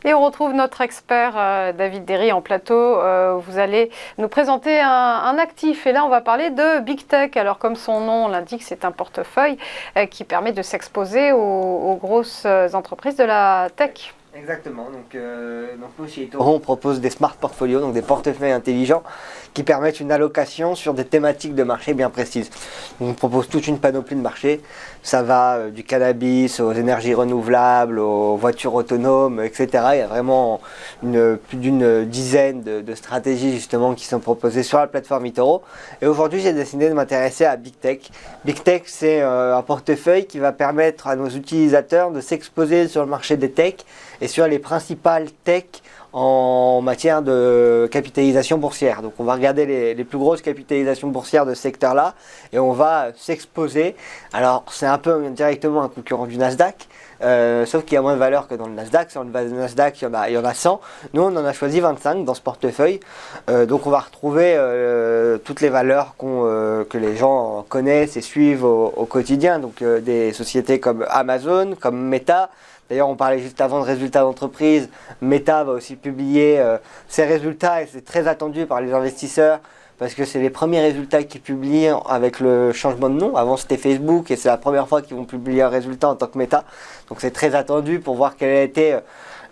Et on retrouve notre expert David Derry en plateau. Vous allez nous présenter un actif. Et là, on va parler de Big Tech. Alors, comme son nom l'indique, c'est un portefeuille qui permet de s'exposer aux grosses entreprises de la tech. Exactement, donc nous chez eToro on propose des smart portfolios, donc des portefeuilles intelligents qui permettent une allocation sur des thématiques de marché bien précises. Donc, on propose toute une panoplie de marchés, ça va du cannabis aux énergies renouvelables, aux voitures autonomes, etc. Il y a vraiment plus d'une dizaine de stratégies justement qui sont proposées sur la plateforme eToro. Et aujourd'hui j'ai décidé de m'intéresser à Big Tech. Big Tech c'est un portefeuille qui va permettre à nos utilisateurs de s'exposer sur le marché des tech et sur les principales tech en matière de capitalisation boursière. Donc on va regarder les plus grosses capitalisations boursières de ce secteur-là et on va s'exposer. Alors c'est un peu directement un concurrent du Nasdaq, sauf qu'il y a moins de valeur que dans le Nasdaq. Sur le Nasdaq, il y en a 100. Nous, on en a choisi 25 dans ce portefeuille. Donc on va retrouver toutes les valeurs que les gens connaissent et suivent au quotidien. Donc des sociétés comme Amazon, comme Meta. D'ailleurs, on parlait juste avant de résultats d'entreprise. Meta va aussi publier ses résultats et c'est très attendu par les investisseurs parce que c'est les premiers résultats qu'ils publient avec le changement de nom. Avant, c'était Facebook et c'est la première fois qu'ils vont publier un résultat en tant que Meta. Donc, c'est très attendu pour voir quel a été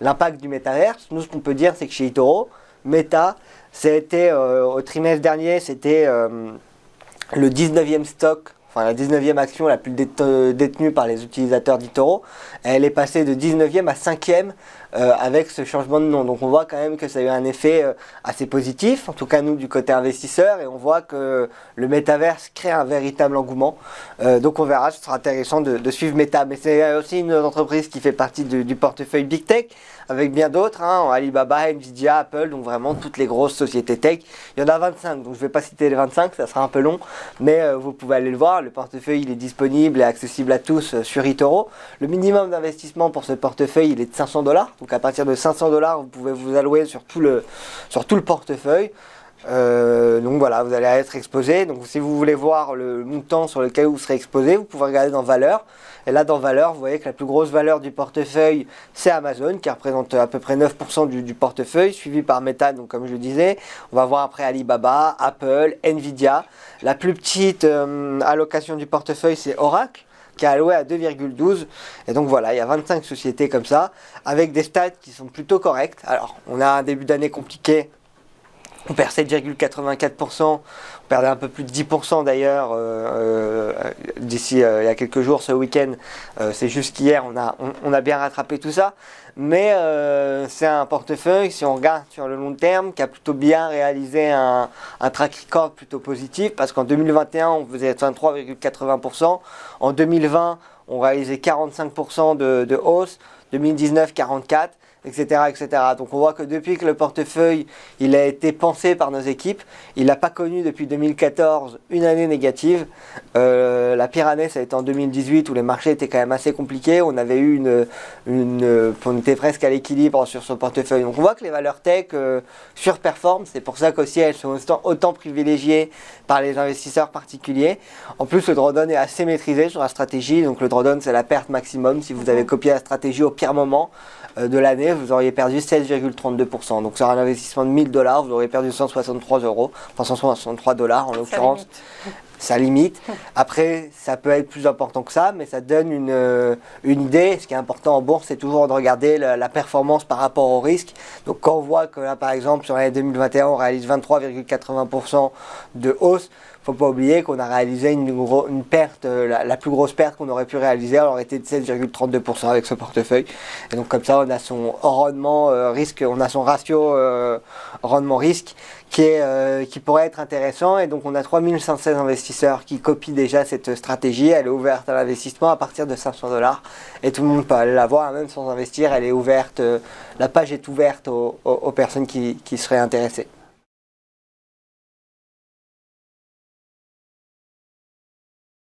l'impact du métaverse. Nous, ce qu'on peut dire, c'est que chez eToro, Meta, c'était au trimestre dernier, c'était le 19e stock. Enfin, la 19e action la plus détenue par les utilisateurs d'eToro, elle est passée de 19e à 5e avec ce changement de nom. Donc on voit quand même que ça a eu un effet assez positif, en tout cas nous du côté investisseur, et on voit que le métaverse crée un véritable engouement. Donc on verra, ce sera intéressant de suivre Meta. Mais c'est aussi une entreprise qui fait partie du portefeuille Big Tech, avec bien d'autres, hein, Alibaba, Nvidia, Apple, donc vraiment toutes les grosses sociétés tech. Il y en a 25, donc je ne vais pas citer les 25, ça sera un peu long, mais vous pouvez aller le voir. Le portefeuille il est disponible et accessible à tous sur eToro. Le minimum d'investissement pour ce portefeuille il est de $500. Donc à partir de $500, vous pouvez vous allouer sur tout le portefeuille. Donc voilà, vous allez être exposé. Donc si vous voulez voir le montant sur lequel vous serez exposé, vous pouvez regarder dans valeur. Et là dans valeur, vous voyez que la plus grosse valeur du portefeuille, c'est Amazon, qui représente à peu près 9% du portefeuille, suivi par Meta, donc comme je le disais. On va voir après Alibaba, Apple, Nvidia. La plus petite allocation du portefeuille, c'est Oracle, qui est alloué à 2,12. Et donc voilà, il y a 25 sociétés comme ça, avec des stats qui sont plutôt correctes. Alors, on a un début d'année compliqué. On perd 7,84%, on perdait un peu plus de 10% d'ailleurs d'ici il y a quelques jours, ce week-end. C'est juste qu'hier, on a bien rattrapé tout ça. Mais c'est un portefeuille, si on regarde sur le long terme, qui a plutôt bien réalisé un track record plutôt positif. Parce qu'en 2021, on faisait 23,80%. En 2020, on réalisait 45% de hausse. 2019, 44%. Etc., etc. Donc on voit que depuis que le portefeuille il a été pensé par nos équipes, il n'a pas connu depuis 2014 une année négative. La pire année ça a été en 2018 où les marchés étaient quand même assez compliqués. On avait eu on était presque à l'équilibre sur son portefeuille. Donc on voit que les valeurs tech surperforment. C'est pour ça qu'aussi elles sont autant privilégiées par les investisseurs particuliers. En plus le drawdown est assez maîtrisé sur la stratégie. Donc le drawdown c'est la perte maximum. Si vous avez copié la stratégie au pire moment de l'année, vous auriez perdu 16,32%. Donc sur un investissement de $1000, vous auriez perdu 163 euros, enfin $163 en l'occurrence. Ça limite. Après, ça peut être plus important que ça, mais ça donne une idée. Ce qui est important en bourse, c'est toujours de regarder la performance par rapport au risque. Donc quand on voit que là, par exemple, sur l'année 2021, on réalise 23,80% de hausse, il ne faut pas oublier qu'on a réalisé une perte, la plus grosse perte qu'on aurait pu réaliser, elle aurait été de 16,32% avec ce portefeuille. Et donc comme ça, on a son rendement risque, on a son ratio rendement risque qui pourrait être intéressant. Et donc on a 3516 investisseurs qui copient déjà cette stratégie. Elle est ouverte à l'investissement à partir de $500 et tout le monde peut aller la voir, même sans investir. Elle est ouverte, la page est ouverte aux personnes qui seraient intéressées.